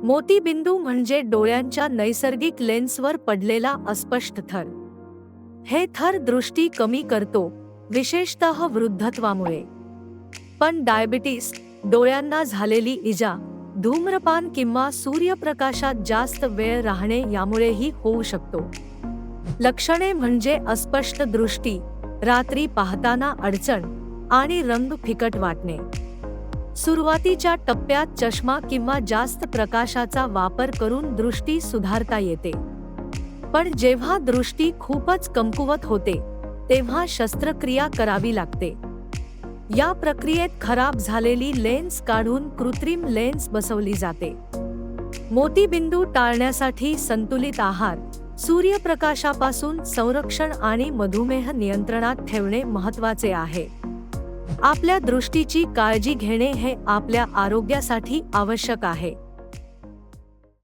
मोतीबिंदू म्हणजे डोळ्यांच्या नैसर्गिक लेन्सवर पडलेला अस्पष्ट थर. हे थर दृष्टी कमी करतो, विशेषतः वृद्धत्वामुळे. पण डायबिटीस, डोळ्यांना झालेली इजा, धूम्रपान किंवा सूर्यप्रकाशात जास्त वेळ राहणे यामुळेही होऊ शकतो. लक्षणे म्हणजे अस्पष्ट दृष्टी, रात्री पाहताना अडचण आणि रंग फिकट वाटणे. सुरुवातीच्या टप्प्यात चष्मा किंवा जास्त प्रकाशाचा वापर करून दृष्टी सुधारता येते. पण जेव्हा दृष्टी खूपच कमकुवत होते, तेव्हा शस्त्रक्रिया करावी लागते. या प्रक्रियेत खराब झालेली लेन्स काढून कृत्रिम लेन्स बसवली जाते. मोतीबिंदू टाळण्यासाठी संतुलित आहार, सूर्यप्रकाशापासून संरक्षण आणि मधुमेह नियंत्रणात ठेवणे महत्त्वाचे आहे. आपल्या दृष्टीची काळजी घेणे हे आपल्या आरोग्यासाठी आवश्यक आहे.